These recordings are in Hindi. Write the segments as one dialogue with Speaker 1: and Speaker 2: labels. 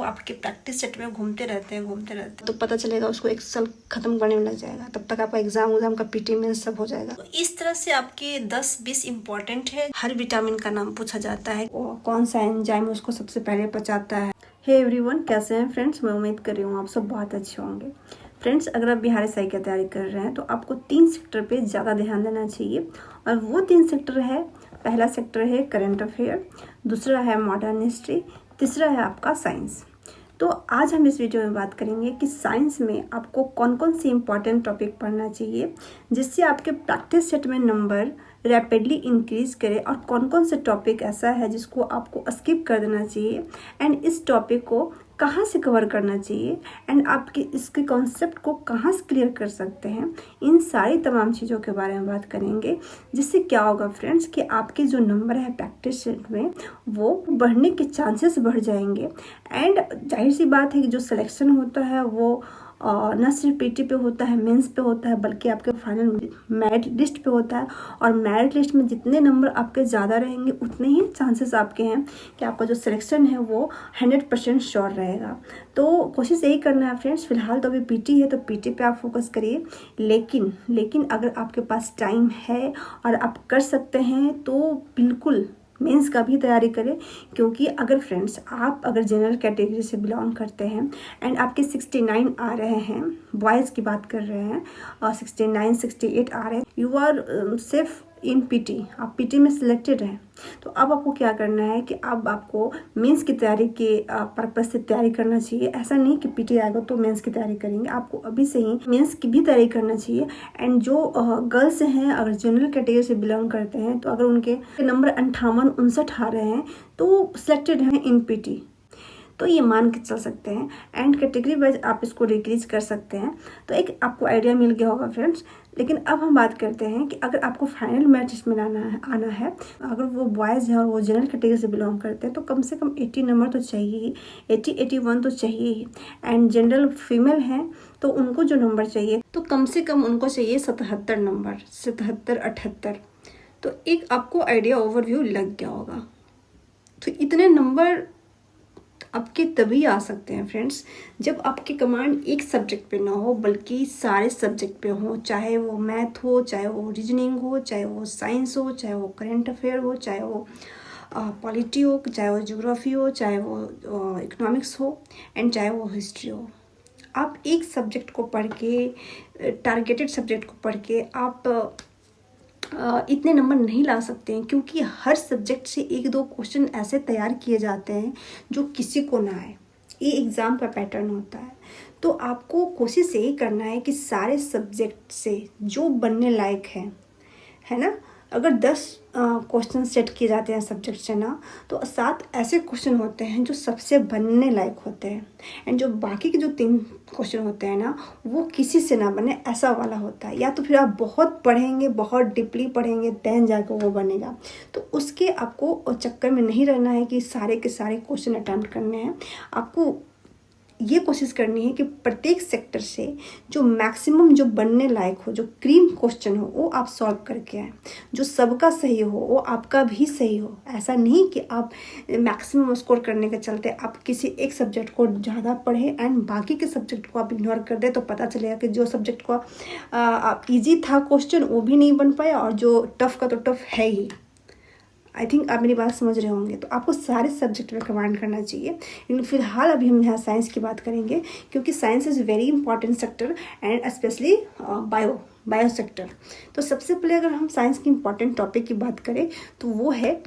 Speaker 1: वो आपके प्रैक्टिस सेट में घूमते रहते हैं तो पता चलेगा उसको 1 साल खत्म करने में लग जाएगा, तब तक आपका एग्जाम का पीटी में सब हो जाएगा। तो इस तरह से आपके 10-20 इम्पोर्टेंट है। हर विटामिन का नाम पूछा जाता है, कौन सा एंजाइम उसको सबसे पहले पचाता है। हे एवरीवन, कैसे हैं फ्रेंड्स? मैं उम्मीद कर रही हूँ आप सब बहुत अच्छे होंगे। फ्रेंड्स, अगर आप बिहार SI की तैयारी कर रहे हैं तो आपको 3 सेक्टर पे ज़्यादा ध्यान देना चाहिए, और वो 3 सेक्टर है। पहला सेक्टर है करंट अफेयर, दूसरा है मॉडर्न हिस्ट्री, तीसरा है आपका साइंस। तो आज हम इस वीडियो में बात करेंगे कि साइंस में आपको कौन कौन सी इंपॉर्टेंट टॉपिक पढ़ना चाहिए जिससे आपके प्रैक्टिस सेट में नंबर रैपिडली इंक्रीज करे, और कौन कौन से टॉपिक ऐसा है जिसको आपको स्किप कर देना चाहिए, एंड इस टॉपिक को कहाँ से कवर करना चाहिए, एंड आपके इसके कॉन्सेप्ट को कहाँ से क्लियर कर सकते हैं। इन सारी तमाम चीज़ों के बारे में बात करेंगे, जिससे क्या होगा फ्रेंड्स कि आपके जो नंबर है प्रैक्टिस सेट में वो बढ़ने के चांसेस बढ़ जाएंगे। एंड जाहिर सी बात है कि जो सिलेक्शन होता है वो न सिर्फ पीटी पे होता है, मेंस पे होता है, बल्कि आपके फाइनल मेरिट लिस्ट पे होता है। और मेरिट लिस्ट में जितने नंबर आपके ज़्यादा रहेंगे उतने ही चांसेस आपके हैं कि आपका जो सिलेक्शन है वो 100% श्योर रहेगा। तो कोशिश यही करना है फ्रेंड्स। फिलहाल तो अभी पीटी है तो पीटी पे आप फोकस करिए, लेकिन अगर आपके पास टाइम है और आप कर सकते हैं तो बिल्कुल मेंस का भी तैयारी करें। क्योंकि अगर फ्रेंड्स आप अगर जनरल कैटेगरी से बिलोंग करते हैं एंड आपके 69 आ रहे हैं, बॉयज़ की बात कर रहे हैं, और 69 68 आ रहे हैं, you are safe in PT, आप पीटी में सिलेक्टेड हैं। तो अब आपको क्या करना है कि अब आपको मेंस की तैयारी के पर्पज से तैयारी करना चाहिए। ऐसा नहीं कि पीटी आएगा तो मेंस की तैयारी करेंगे, आपको अभी से ही मेंस की भी तैयारी करना चाहिए। एंड जो गर्ल्स हैं, अगर जनरल कैटेगरी से बिलोंग करते हैं तो अगर उनके नंबर 58-59 आ रहे हैं तो सिलेक्टेड हैं इन पीटी, तो ये मान के चल सकते हैं। एंड कैटेगरी वाइज आप इसको डिक्रीज कर सकते हैं। तो एक आपको आइडिया मिल गया होगा फ्रेंड्स। लेकिन अब हम बात करते हैं कि अगर आपको फाइनल मैच में आना है, अगर वो बॉयज़ हैं और वो जनरल कैटेगरी से बिलोंग करते हैं तो कम से कम 80 नंबर तो चाहिए ही, 80-81 तो चाहिए ही। एंड जनरल फीमेल हैं तो उनको जो नंबर चाहिए तो कम से कम उनको चाहिए 77 नंबर, 77-78। तो एक आपको आइडिया ओवरव्यू लग गया होगा। तो इतने नंबर आपके तभी आ सकते हैं फ्रेंड्स जब आपकी कमांड एक सब्जेक्ट पे ना हो बल्कि सारे सब्जेक्ट पे हो, चाहे वो मैथ हो, चाहे वो रीजनिंग हो, चाहे वो साइंस हो, चाहे वो करंट अफेयर हो, चाहे वो पॉलिटी हो, चाहे वो ज्योग्राफी हो, चाहे वो इकोनॉमिक्स हो, एंड चाहे वो हिस्ट्री हो। आप एक सब्जेक्ट को पढ़ के, टारगेटेड सब्जेक्ट को पढ़ के आप इतने नंबर नहीं ला सकते हैं, क्योंकि हर सब्जेक्ट से 1-2 क्वेश्चन ऐसे तैयार किए जाते हैं जो किसी को ना आए। ये एग्ज़ाम का पैटर्न होता है। तो आपको कोशिश यही करना है कि सारे सब्जेक्ट से जो बनने लायक है ना, अगर 10 क्वेश्चन सेट किए जाते हैं सब्जेक्ट से ना, तो 7 ऐसे क्वेश्चन होते हैं जो सबसे बनने लायक होते हैं। एंड जो बाकी के जो 3 क्वेश्चन होते हैं ना, वो किसी से ना बने, ऐसा वाला होता है। या तो फिर आप बहुत पढ़ेंगे, बहुत डीपली पढ़ेंगे, देन जाकर वो बनेगा। तो उसके आपको चक्कर में नहीं रहना है कि सारे के सारे क्वेश्चन अटेम्प्ट करने हैं। आपको ये कोशिश करनी है कि प्रत्येक सेक्टर से जो मैक्सिमम जो बनने लायक हो, जो क्रीम क्वेश्चन हो, वो आप सॉल्व करके आए। जो सबका सही हो वो आपका भी सही हो। ऐसा नहीं कि आप मैक्सिमम स्कोर करने के चलते आप किसी एक सब्जेक्ट को ज़्यादा पढ़े एंड बाकी के सब्जेक्ट को आप इग्नोर कर दे, तो पता चलेगा कि जो सब्जेक्ट को ईजी था क्वेश्चन वो भी नहीं बन पाया, और जो टफ का तो टफ है ही। आई थिंक आप मेरी बात समझ रहे होंगे। तो आपको सारे सब्जेक्ट में कमांड करना चाहिए। लेकिन फिलहाल अभी हम यहाँ साइंस की बात करेंगे, क्योंकि science is very important sector, and specially bio sector. तो सबसे पहले अगर हम साइंस की इंपॉर्टेंट टॉपिक की बात करें तो वो है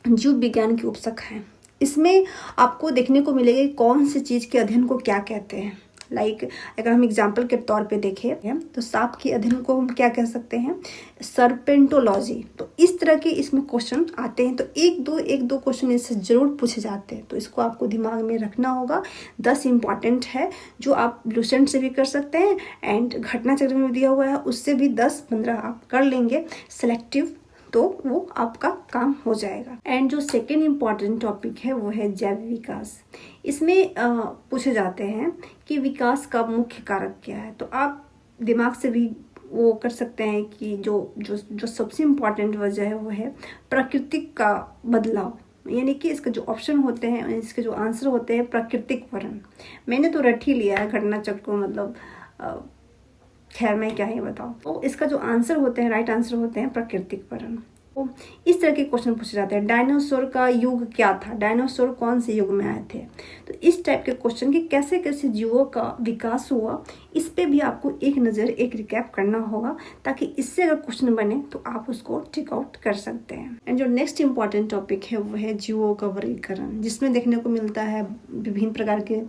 Speaker 1: जीव विज्ञान की उपशाख है। इसमें आपको देखने को मिलेगा कौन सी चीज़ के अध्ययन को क्या कहते हैं। अगर हम एग्जाम्पल के तौर पे देखें तो सांप के अध्ययन को हम क्या कह सकते हैं, सर्पेंटोलॉजी। तो इस तरह के इसमें क्वेश्चन आते हैं। तो एक दो क्वेश्चन इससे जरूर पूछे जाते हैं, तो इसको आपको दिमाग में रखना होगा। 10 इंपॉर्टेंट है जो आप लूसेंट से भी कर सकते हैं, एंड घटना चक्र में दिया हुआ है उससे भी 10-15 आप कर लेंगे सेलेक्टिव, तो वो आपका काम हो जाएगा। एंड जो सेकेंड इम्पॉर्टेंट टॉपिक है वो है जैव विकास। इसमें पूछे जाते हैं कि विकास का मुख्य कारक क्या है। तो आप दिमाग से भी वो कर सकते हैं कि जो सबसे इम्पॉर्टेंट वजह है वो है प्राकृतिक का बदलाव। यानी कि इसके जो ऑप्शन होते हैं, इसके जो आंसर होते हैं प्राकृतिक वर्ण। मैंने तो रट ही लिया है घटना चक्र को, मतलब खैर मैं क्या ही बताऊँ। तो इसका जो आंसर होते हैं, राइट आंसर होते हैं प्राकृतिक वर्ण। तो इस तरह के क्वेश्चन पूछे जाते हैं। डायनासोर का युग क्या था, डायनासोर कौन से युग में आए थे। तो इस टाइप के क्वेश्चन की कैसे कैसे जीवों का विकास हुआ, इस पे भी आपको एक नज़र, एक रिकैप करना होगा, ताकि इससे अगर क्वेश्चन बने तो आप उसको टिक आउट कर सकते हैं। एंड जो नेक्स्ट इंपॉर्टेंट टॉपिक है वो है जीवों का वर्गीकरण, जिसमें देखने को मिलता है विभिन्न प्रकार के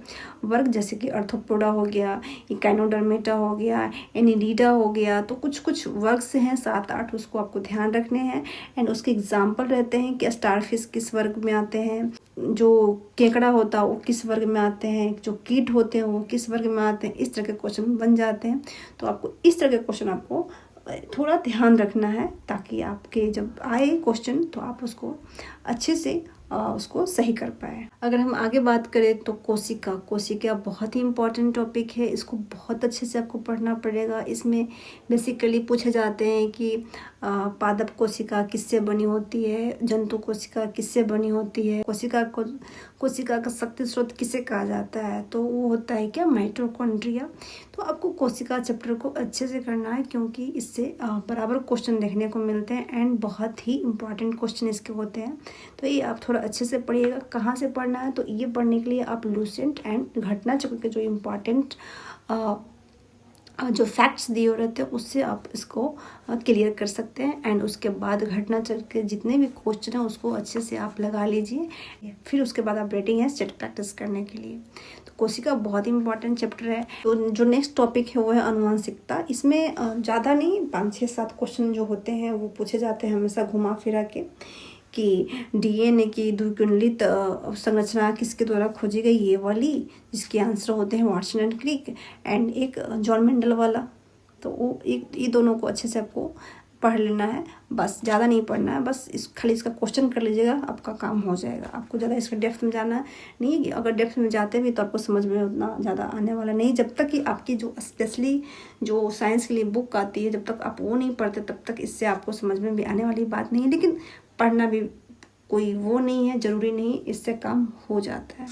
Speaker 1: वर्ग, जैसे कि अर्थोपोडा हो गया, इकाइनोडर्मेटा हो गया, एनिलिडा हो गया। तो कुछ कुछ वर्ग से हैं 7-8, उसको आपको ध्यान रखने हैं। एंड उसके एग्जाम्पल रहते हैं कि स्टारफिश किस वर्ग में आते हैं, जो केकड़ा होता है वो किस वर्ग में आते हैं, जो कीट होते हैं वो किस वर्ग में आते हैं। इस तरह के क्वेश्चन बन जाते हैं। तो आपको इस तरह के क्वेश्चन आपको थोड़ा ध्यान रखना है, ताकि आपके जब आए क्वेश्चन तो आप उसको अच्छे से उसको सही कर पाए। अगर हम आगे बात करें तो कोशिका बहुत ही इम्पॉर्टेंट टॉपिक है। इसको बहुत अच्छे से आपको पढ़ना पड़ेगा। इसमें बेसिकली पूछे जाते हैं कि पादप कोशिका किससे बनी होती है, जंतु कोशिका किससे बनी होती है, कोशिका का शक्ति स्रोत किसे कहा जाता है। तो वो होता है क्या, माइटोकॉन्ड्रिया। तो आपको कोशिका चैप्टर को अच्छे से करना है, क्योंकि इससे बराबर क्वेश्चन देखने को मिलते हैं एंड बहुत ही इम्पॉर्टेंट क्वेश्चन इसके होते हैं। तो ये आप थोड़ा अच्छे से पढ़िएगा। कहाँ से पढ़ना है, तो ये पढ़ने के लिए आप लूसेंट एंड घटना चक्र के जो इम्पॉर्टेंट जो फैक्ट्स दिए रहते हैं उससे आप इसको क्लियर कर सकते हैं। एंड उसके बाद घटना चक्र के जितने भी क्वेश्चन हैं उसको अच्छे से आप लगा लीजिए। फिर उसके बाद आप रेटिंग है सेट प्रैक्टिस करने के लिए। तो कोशिका बहुत ही इंपॉर्टेंट चैप्टर है। तो जो नेक्स्ट टॉपिक है वो है अनुवांशिकता। इसमें ज़्यादा नहीं, 5-6-7 क्वेश्चन जो होते हैं वो पूछे जाते हैं हमेशा घुमा फिरा के, कि डीएनए की द्विकुंडलित संरचना किसके द्वारा खोजी गई, ये वाली, जिसके आंसर होते हैं वाटसन एंड क्रिक, एंड एक जॉन मेंडल वाला। तो वो ये दोनों को अच्छे से आपको पढ़ लेना है, बस ज़्यादा नहीं पढ़ना है। बस खाली इसका क्वेश्चन कर लीजिएगा, आपका काम हो जाएगा। आपको ज़्यादा इसका डेप्थ में जाना नहीं है। अगर डेप्थ में जाते भी तो आपको समझ में उतना ज़्यादा आने वाला नहीं, जब तक कि आपकी जो स्पेशली जो साइंस के लिए बुक आती है, जब तक आप वो नहीं पढ़ते तब तक इससे आपको समझ में भी आने वाली बात नहीं है। लेकिन पढ़ना भी कोई वो नहीं है, ज़रूरी नहीं, इससे काम हो जाता है।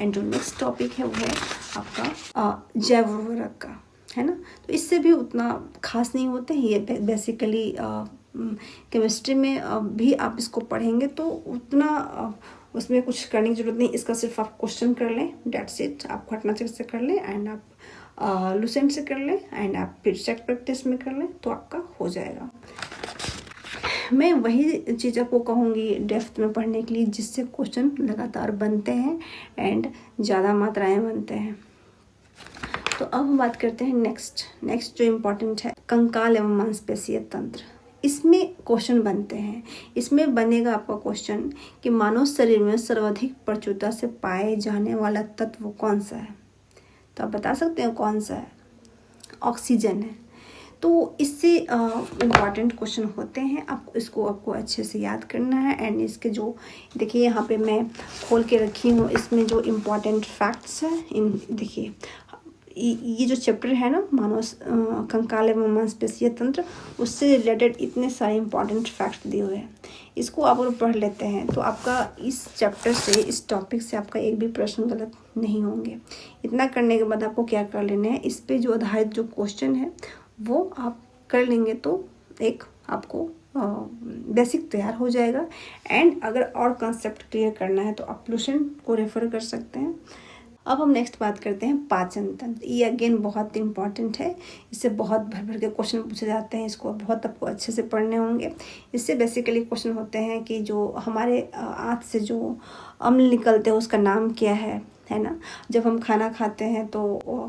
Speaker 1: एंड जो नेक्स्ट टॉपिक है वो है आपका जैव उर्वरक का, है ना। तो इससे भी उतना खास नहीं होते हैं ये। बेसिकली केमिस्ट्री में भी आप इसको पढ़ेंगे तो उतना उसमें कुछ करने की ज़रूरत नहीं। इसका सिर्फ आप क्वेश्चन कर लें, डेट्स इट। आप घटना चक्र से कर लें एंड आप लूसेंट से कर लें एंड आप फिर सेट प्रैक्टिस में कर लें तो आपका हो जाएगा। मैं वही चीज़ आपको कहूँगी डेप्थ में पढ़ने के लिए, जिससे क्वेश्चन लगातार बनते हैं एंड ज़्यादा मात्राएं बनते हैं। तो अब हम बात करते हैं नेक्स्ट जो इम्पोर्टेंट है, कंकाल एवं मांसपेशीय तंत्र। इसमें क्वेश्चन बनते हैं। इसमें बनेगा आपका क्वेश्चन कि मानव शरीर में सर्वाधिक प्रचुरता से पाए जाने वाला तत्व कौन सा है। तो आप बता सकते हैं कौन सा है, ऑक्सीजन है। तो इससे इम्पॉर्टेंट क्वेश्चन होते हैं। आपको अच्छे से याद करना है। एंड इसके जो देखिए यहाँ पे मैं खोल के रखी हूँ, इसमें जो इम्पॉर्टेंट फैक्ट्स हैं, इन देखिए ये जो चैप्टर है ना, मानव कंकाल एवं मांसपेशीय तंत्र, उससे रिलेटेड इतने सारे इम्पॉर्टेंट फैक्ट दिए हुए हैं। इसको आप अगर पढ़ लेते हैं तो आपका इस चैप्टर से, इस टॉपिक से आपका एक भी प्रश्न गलत नहीं होंगे। इतना करने के बाद आपको क्या कर लेना है, इस पे जो आधारित जो क्वेश्चन है वो आप कर लेंगे तो एक आपको बेसिक तैयार हो जाएगा। एंड अगर और कॉन्सेप्ट क्लियर करना है तो आप लूसेंट को रेफर कर सकते हैं। अब हम नेक्स्ट बात करते हैं पाचन तंत्र। ये अगेन बहुत इंपॉर्टेंट है। इससे बहुत भर के क्वेश्चन पूछे जाते हैं। इसको बहुत आपको अच्छे से पढ़ने होंगे। इससे बेसिकली क्वेश्चन होते हैं कि जो हमारे आँत से जो अम्ल निकलते हैं उसका नाम क्या है ना। जब हम खाना खाते हैं तो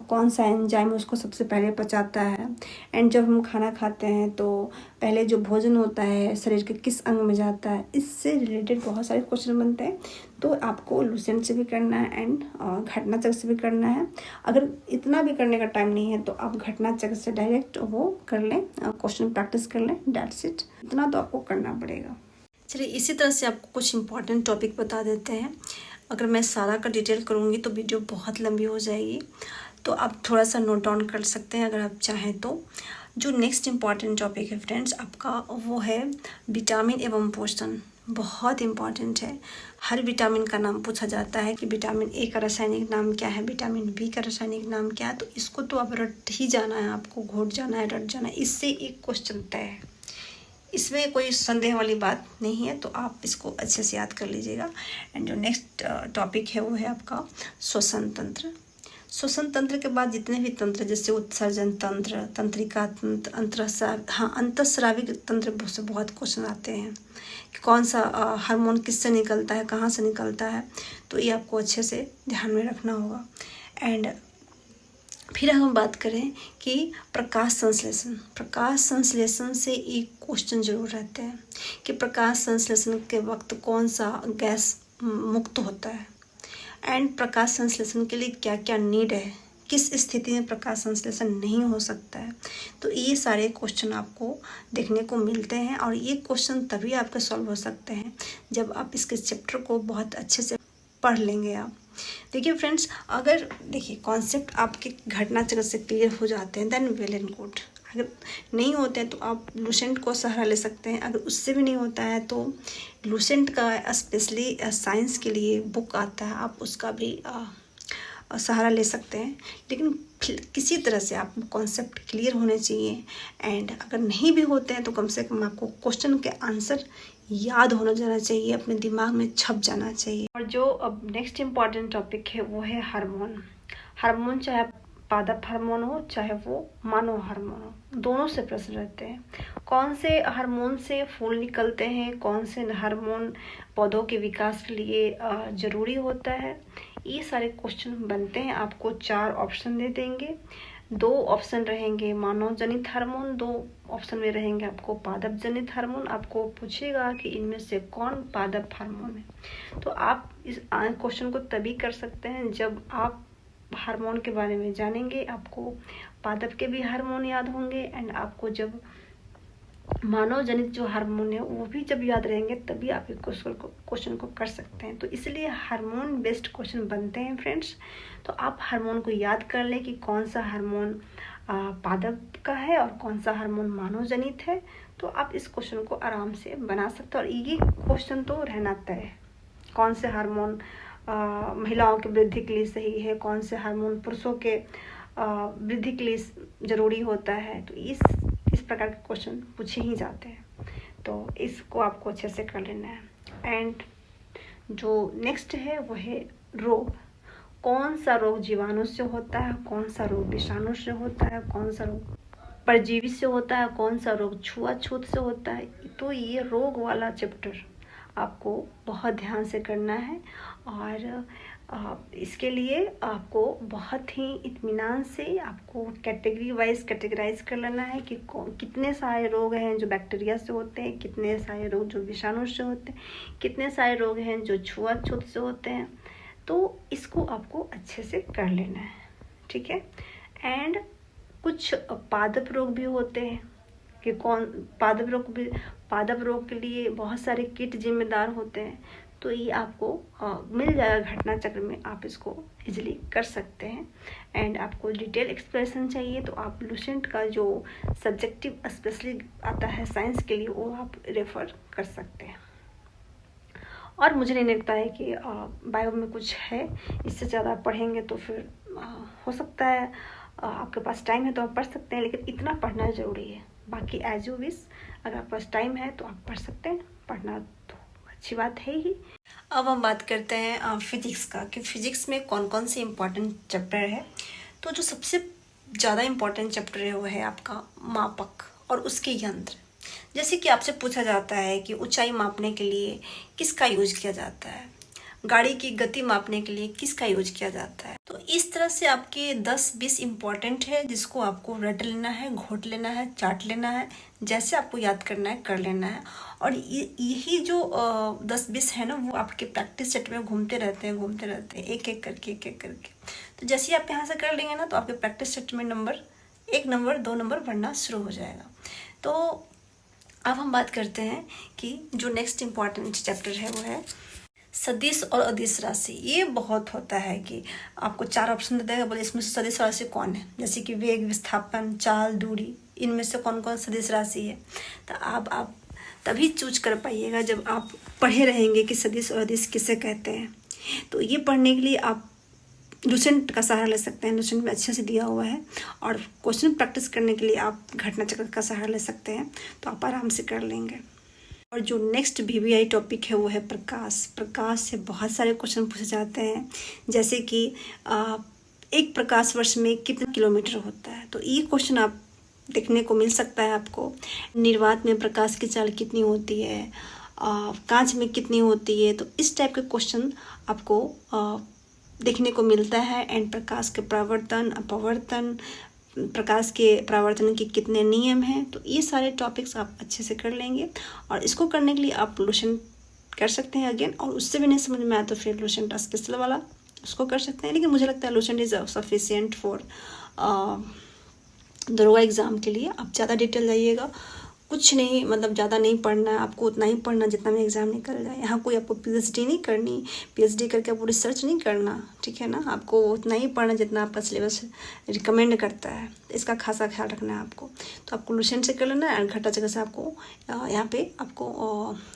Speaker 1: कौन सा एंजाइम उसको सबसे पहले पचाता है। एंड जब हम खाना खाते हैं तो पहले जो भोजन होता है शरीर के किस अंग में जाता है। इससे रिलेटेड बहुत सारे क्वेश्चन बनते हैं। तो आपको लूसेंट से भी करना है एंड घटना चक्र से भी करना है। अगर इतना भी करने का टाइम नहीं है तो आप घटना चक्र से डायरेक्ट वो कर लें, क्वेश्चन प्रैक्टिस कर लें, डेट्स इट। इतना तो आपको करना पड़ेगा। चलिए इसी तरह से आपको कुछ इंपॉर्टेंट टॉपिक बता देते हैं। अगर मैं सारा का डिटेल करूँगी तो वीडियो बहुत लंबी हो जाएगी, तो आप थोड़ा सा नोट डाउन कर सकते हैं अगर आप चाहें तो। जो नेक्स्ट इम्पॉर्टेंट टॉपिक है फ्रेंड्स आपका, वो है विटामिन एवं पोषण। बहुत इम्पॉर्टेंट है। हर विटामिन का नाम पूछा जाता है कि विटामिन ए का रासायनिक नाम क्या है, विटामिन बी का रासायनिक नाम क्या है। तो इसको तो अब रट ही जाना है, आपको घोट जाना है, रट जाना है। इससे एक क्वेश्चन तय है, इसमें कोई संदेह वाली बात नहीं है। तो आप इसको अच्छे से याद कर लीजिएगा। एंड जो नेक्स्ट टॉपिक है वो है आपका श्वसन तंत्र। श्वसन तंत्र के बाद जितने भी तंत्र, जैसे उत्सर्जन तंत्र, तंत्रिका तंत्र, अंतस्राविक तंत्र से बहुत क्वेश्चन आते हैं कि कौन सा हार्मोन किससे निकलता है, कहाँ से निकलता है। तो ये आपको अच्छे से ध्यान में रखना होगा। एंड फिर हम बात करें कि प्रकाश संश्लेषण। प्रकाश संश्लेषण से एक क्वेश्चन जरूर रहते हैं कि प्रकाश संश्लेषण के वक्त कौन सा गैस मुक्त होता है, एंड प्रकाश संश्लेषण के लिए क्या क्या नीड है, किस स्थिति में प्रकाश संश्लेषण नहीं हो सकता है। तो ये सारे क्वेश्चन आपको देखने को मिलते हैं, और ये क्वेश्चन तभी आपके सॉल्व हो सकते हैं जब आप इसके चैप्टर को बहुत अच्छे से पढ़ लेंगे। आप देखिए फ्रेंड्स, अगर देखिए कॉन्सेप्ट आपके घटनाचक्र से क्लियर हो जाते हैं देन वेल एंड गुड। अगर नहीं होते हैं तो आप लूसेंट को सहारा ले सकते हैं। अगर उससे भी नहीं होता है तो लूसेंट का स्पेशली साइंस के लिए बुक आता है, आप उसका भी सहारा ले सकते हैं। लेकिन किसी तरह से आप कॉन्सेप्ट क्लियर होने चाहिए। एंड अगर नहीं भी होते हैं तो कम से कम आपको क्वेश्चन के आंसर याद होना जाना चाहिए, अपने दिमाग में छप जाना चाहिए। और जो अब नेक्स्ट इम्पॉर्टेंट टॉपिक है वो है हार्मोन। हार्मोन चाहे पादप हार्मोन हो चाहे वो मानव हार्मोन हो, दोनों से प्रश्न रहते हैं। कौन से हार्मोन से फूल निकलते हैं, कौन से हार्मोन पौधों के विकास के लिए ज़रूरी होता है, ये सारे क्वेश्चन बनते हैं। आपको 4 ऑप्शन दे देंगे। 2 ऑप्शन रहेंगे मानव जनित हार्मोन, 2 ऑप्शन में रहेंगे आपको पादप जनित हार्मोन। आपको पूछेगा कि इनमें से कौन पादप हार्मोन है। तो आप इस क्वेश्चन को तभी कर सकते हैं जब आप हार्मोन के बारे में जानेंगे, आपको पादप के भी हार्मोन याद होंगे, एंड आपको जब मानव जनित जो हार्मोन है वो भी जब याद रहेंगे तभी आप इस क्वेश्चन को कर सकते हैं। तो इसलिए हार्मोन बेस्ड क्वेश्चन बनते हैं फ्रेंड्स। तो आप हार्मोन को याद कर लें कि कौन सा हार्मोन पादप का है और कौन सा हार्मोन मानव जनित है। तो आप इस क्वेश्चन को आराम से बना सकते हैं। और ये क्वेश्चन तो रहना तय है, कौन से हार्मोन महिलाओं के वृद्धि के लिए सही है, कौन से हार्मोन पुरुषों के वृद्धि के लिए ज़रूरी होता है। तो इस प्रकार के क्वेश्चन पूछे ही जाते हैं। तो इसको आपको अच्छे से कर लेना है। एंड जो नेक्स्ट है वो है रोग। कौन सा रोग जीवाणु से होता है, कौन सा रोग विषाणु से होता है, कौन सा रोग परजीवी से होता है, कौन सा रोग छुआछूत से होता है। तो ये रोग वाला चैप्टर आपको बहुत ध्यान से करना है। और इसके लिए आपको बहुत ही इत्मीनान से आपको कैटेगरी वाइज कैटेगराइज कर लेना है कि कितने सारे रोग हैं जो बैक्टीरिया से होते हैं, कितने सारे रोग जो विषाणु से होते हैं, कितने सारे रोग हैं जो छुआछूत से होते हैं। तो इसको आपको अच्छे से कर लेना है, ठीक है। एंड कुछ पादप रोग भी होते हैं कि कौन पादप रोग के लिए बहुत सारे कीट जिम्मेदार होते हैं। तो ये आपको मिल जाएगा घटना चक्र में, आप इसको इजीली कर सकते हैं। एंड आपको डिटेल एक्सप्लेनेशन चाहिए तो आप लूसेंट का जो सब्जेक्टिव स्पेशली आता है साइंस के लिए वो आप रेफर कर सकते हैं। और मुझे नहीं लगता है कि बायो में कुछ है, इससे ज़्यादा पढ़ेंगे तो फिर हो सकता है आपके पास टाइम है तो आप पढ़ सकते हैं, लेकिन इतना पढ़ना ज़रूरी है। बाकी एज यू विश, अगर आपके पास टाइम है तो आप पढ़ सकते हैं, पढ़ना तो अच्छी बात है ही। अब हम बात करते हैं फिजिक्स का कि फिजिक्स में कौन कौन से इम्पोर्टेंट चैप्टर है। तो जो सबसे ज़्यादा इम्पोर्टेंट चैप्टर है वो है आपका मापक और उसके यंत्र। जैसे कि आपसे पूछा जाता है कि ऊंचाई मापने के लिए किसका यूज किया जाता है, गाड़ी की गति मापने के लिए किसका यूज किया जाता है। तो इस तरह से आपके 10-20 इम्पॉर्टेंट है जिसको आपको रट लेना है, घोट लेना है, चाट लेना है, जैसे आपको याद करना है कर लेना है। और यही जो 10-20 है ना वो आपके प्रैक्टिस सेट में घूमते रहते हैं एक एक करके। तो जैसे ही आप यहाँ से कर लेंगे ना तो आपके प्रैक्टिस सेट में नंबर 1 नंबर 2 नंबर बढ़ना शुरू हो जाएगा। तो अब हम बात करते हैं कि जो नेक्स्ट इम्पॉर्टेंट चैप्टर है वो है सदिश और अदिश राशि। ये बहुत होता है कि आपको 4 ऑप्शन दे देगा, बोले इसमें से सदिश राशि कौन है, जैसे कि वेग, विस्थापन, चाल, दूरी, इनमें से कौन कौन सदिश राशि है। तो आप तभी चूज कर पाइएगा जब आप पढ़े रहेंगे कि सदिश और अदिश किसे कहते हैं। तो ये पढ़ने के लिए आप लुसेंट का सहारा ले सकते हैं, लुसेंट में अच्छे से दिया हुआ है। और क्वेश्चन प्रैक्टिस करने के लिए आप घटना चक्र का सहारा ले सकते हैं, तो आप आराम से कर लेंगे। और जो नेक्स्ट VVI टॉपिक है वो है प्रकाश। प्रकाश से बहुत सारे क्वेश्चन पूछे जाते हैं, जैसे कि एक प्रकाश वर्ष में कितने किलोमीटर होता है, तो ये क्वेश्चन आप देखने को मिल सकता है आपको। निर्वात में प्रकाश की चाल कितनी होती है, कांच में कितनी होती है, तो इस टाइप के क्वेश्चन आपको देखने को मिलता है। एंड प्रकाश के परावर्तन, अपवर्तन, प्रकाश के परावर्तन के कितने नियम हैं, तो ये सारे टॉपिक्स आप अच्छे से कर लेंगे। और इसको करने के लिए आप लुसेंट कर सकते हैं अगेन, और उससे भी नहीं समझ में आया तो फिर लुसेंट स्पेशल वाला उसको कर सकते हैं। लेकिन मुझे लगता है लुसेंट इज़ सफिशिएंट फॉर दरोगा एग्ज़ाम के लिए। आप ज़्यादा डिटेल जाइएगा, कुछ नहीं, मतलब ज़्यादा नहीं पढ़ना है आपको, उतना ही पढ़ना जितना में एग्ज़ाम निकल जाए। यहाँ कोई आपको PhD नहीं करनी, PhD करके आपको रिसर्च नहीं करना, ठीक है ना। आपको उतना ही पढ़ना जितना आपका सिलेबस रिकमेंड करता है। इसका खासा ख्याल रखना है आपको। तो आपको लुसेंट से कर लेना है, और घटा जगह से आपको यहाँ पे आपको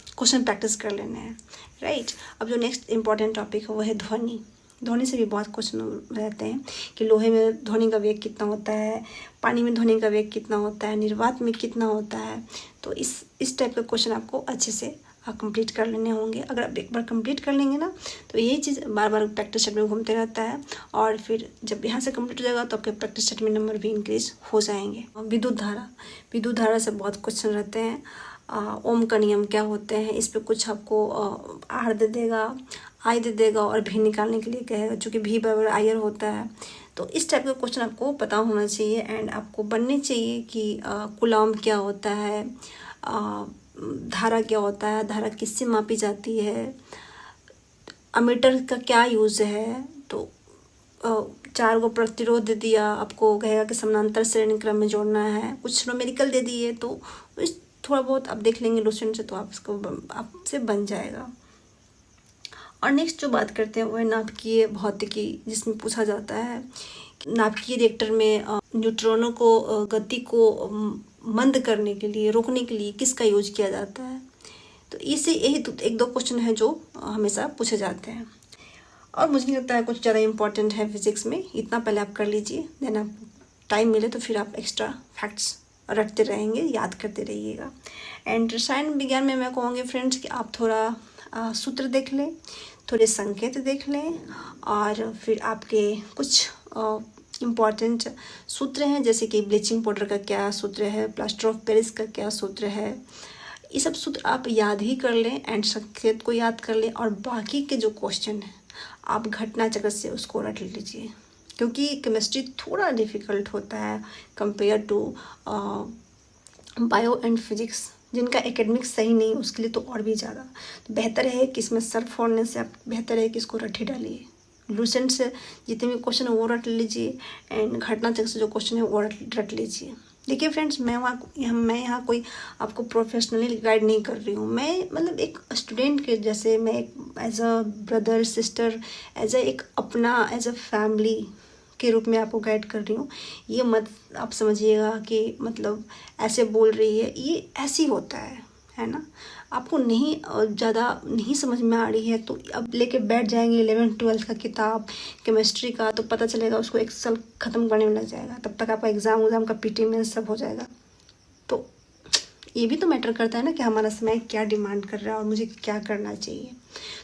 Speaker 1: क्वेश्चन प्रैक्टिस कर लेने हैं, राइट। अब जो नेक्स्ट इंपॉर्टेंट टॉपिक है वो है ध्वनि। ध्वनि से भी बहुत क्वेश्चन रहते हैं कि लोहे में ध्वनि का वेग कितना होता है, पानी में ध्वनि का वेग कितना होता है, निर्वात में कितना होता है। तो इस टाइप के क्वेश्चन आपको अच्छे से कंप्लीट कर लेने होंगे। अगर आप एक बार कंप्लीट कर लेंगे ना, तो यही चीज़ बार बार प्रैक्टिस सेट में घूमते रहता है, और फिर जब यहाँ से कंप्लीट हो जाएगा तो आपके प्रैक्टिस सेट में नंबर भी इंक्रीज हो जाएंगे। विद्युत धारा से बहुत क्वेश्चन रहते हैं। ओम का नियम क्या होते हैं, इस पर कुछ आपको आर दे देगा, आई दे देगा, और भी निकालने के लिए कहेगा, चूँकि भी बराबर आयर होता है। तो इस टाइप का क्वेश्चन आपको पता होना चाहिए। एंड आपको बनने चाहिए कि कूलॉम क्या होता है, धारा क्या होता है, धारा किससे मापी जाती है, अमीटर का क्या यूज़ है। तो 4 गो प्रतिरोध दे दिया, आपको कहेगा कि समानांतर श्रेणी क्रम में जोड़ना है, कुछ न्यूमेरिकल दे दिए, तो थोड़ा बहुत आप देख लेंगे लुसेंट से, तो आपसे बन जाएगा। और नेक्स्ट जो बात करते हैं वो है नाभिकीय भौतिकी, जिसमें पूछा जाता है कि नाभिकीय रिएक्टर में न्यूट्रॉनों को गति को मंद करने के लिए, रोकने के लिए किसका यूज किया जाता है। तो इसे यही 1-2 क्वेश्चन है जो हमेशा पूछे जाते हैं। और मुझे लगता है कुछ ज़्यादा इंपॉर्टेंट है फिजिक्स में, इतना पहले आप कर लीजिए, देन आप टाइम मिले तो फिर आप एक्स्ट्रा फैक्ट्स रटते रहेंगे, याद करते रहिएगा। एंड रसायन विज्ञान में मैं कहूँगी फ्रेंड्स कि आप थोड़ा सूत्र देख लें, थोड़े संकेत देख लें, और फिर आपके कुछ इम्पॉर्टेंट सूत्र हैं, जैसे कि ब्लीचिंग पाउडर का क्या सूत्र है, प्लास्टर ऑफ पेरिस का क्या सूत्र है। ये सब सूत्र आप याद ही कर लें, एंड संकेत को याद कर लें, और बाकी के जो क्वेश्चन हैं आप घटना चक्र से उसको रट लीजिए, क्योंकि केमिस्ट्री थोड़ा डिफ़िकल्ट होता है compare to bio and physics. जिनका एकेडमिक्स सही नहीं उसके लिए तो और भी ज़्यादा। तो बेहतर है कि इसमें सर फोड़ने से आप बेहतर है कि इसको रट ही डालिए। लुसेंट से जितने भी क्वेश्चन है वो रट लीजिए, एंड घटना चक्र से जो क्वेश्चन है वो रट लीजिए। देखिए फ्रेंड्स, मैं यहाँ कोई आपको प्रोफेशनली गाइड नहीं कर रही हूँ। मैं मतलब एक स्टूडेंट के जैसे, मैं एक as a brother sister, as a एक अपना, एज अ फैमिली के रूप में आपको गाइड कर रही हूँ। ये मत आप समझिएगा कि मतलब ऐसे बोल रही है, ये ऐसी होता है ना। आपको नहीं ज़्यादा नहीं समझ में आ रही है तो अब लेके बैठ जाएंगे 11th-12th का किताब केमिस्ट्री का, तो पता चलेगा उसको 1 साल ख़त्म करने में लग जाएगा, तब तक आपका एग्ज़ाम का PT मेंस सब हो जाएगा। तो ये भी तो मैटर करता है ना कि हमारा समय क्या डिमांड कर रहा है और मुझे क्या करना चाहिए।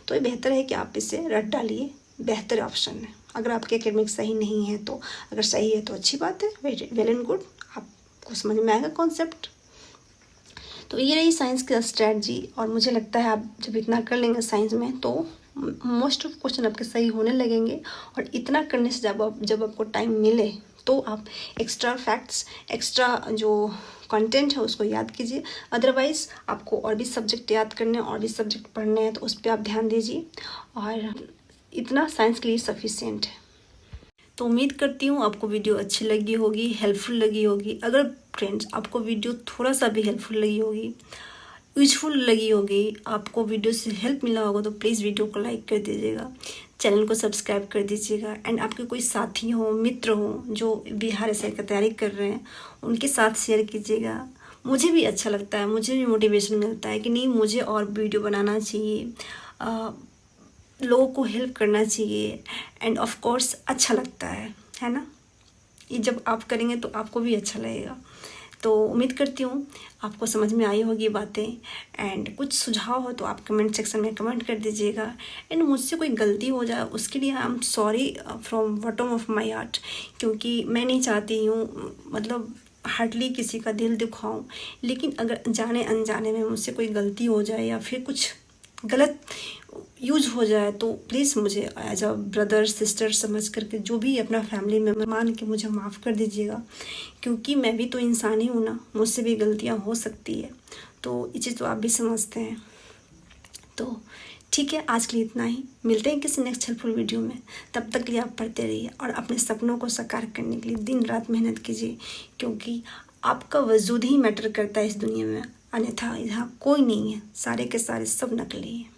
Speaker 1: तो ये बेहतर है कि आप इसे रट डालिए, बेहतर ऑप्शन है। अगर आपके एकेडमिक सही नहीं है तो, अगर सही है तो अच्छी बात है, वेल एंड गुड, आपको समझ में आएगा कॉन्सेप्ट। तो ये रही साइंस का स्ट्रैटेजी, और मुझे लगता है आप जब इतना कर लेंगे साइंस में तो मोस्ट ऑफ क्वेश्चन आपके सही होने लगेंगे। और इतना करने से जब आपको टाइम मिले तो आप एक्स्ट्रा फैक्ट्स, एक्स्ट्रा जो कंटेंट है उसको याद कीजिए। अदरवाइज़ आपको और भी सब्जेक्ट याद करने हैं, और भी सब्जेक्ट पढ़ने हैं, तो उस पर आप ध्यान दीजिए, और इतना साइंस के लिए सफिशिएंट है। तो उम्मीद करती हूँ आपको वीडियो अच्छी लगी होगी, हेल्पफुल लगी होगी। अगर फ्रेंड्स आपको वीडियो थोड़ा सा भी हेल्पफुल लगी होगी, यूजफुल लगी होगी, आपको वीडियो से हेल्प मिला होगा, तो प्लीज़ वीडियो को लाइक कर दीजिएगा, चैनल को सब्सक्राइब कर दीजिएगा। एंड आपके कोई साथी हो, मित्र हो जो बिहार SI की तैयारी कर रहे हैं, उनके साथ शेयर कीजिएगा। मुझे भी अच्छा लगता है, मुझे भी मोटिवेशन मिलता है कि नहीं मुझे और वीडियो बनाना चाहिए, लोगों को हेल्प करना चाहिए, एंड ऑफ कोर्स अच्छा लगता है ना। ये जब आप करेंगे तो आपको भी अच्छा लगेगा। तो उम्मीद करती हूँ आपको समझ में आई होगी बातें, एंड कुछ सुझाव हो तो आप कमेंट सेक्शन में कमेंट कर दीजिएगा। एंड मुझसे कोई गलती हो जाए उसके लिए I am sorry from bottom of my heart, क्योंकि मैं नहीं चाहती हूँ मतलब हार्डली किसी का दिल दुखाऊं, लेकिन अगर जाने अनजाने में मुझसे कोई गलती हो जाए या फिर कुछ गलत यूज हो जाए तो प्लीज़ मुझे एज अ ब्रदर सिस्टर समझ करके, जो भी अपना फैमिली मेम्बर मान के मुझे माफ़ कर दीजिएगा, क्योंकि मैं भी तो इंसान ही हूँ ना, मुझसे भी गलतियाँ हो सकती है। तो ये चीज़ तो आप भी समझते हैं। तो ठीक है, आज के लिए इतना ही। मिलते हैं किसी नेक्स्ट हेल्पफुल वीडियो में। तब तक के लिए आप पढ़ते रहिए और अपने सपनों को साकार करने के लिए दिन रात मेहनत कीजिए, क्योंकि आपका वजूद ही मैटर करता है इस दुनिया में, अन्यथा यहाँ कोई नहीं है, सारे के सारे सब नकली हैं।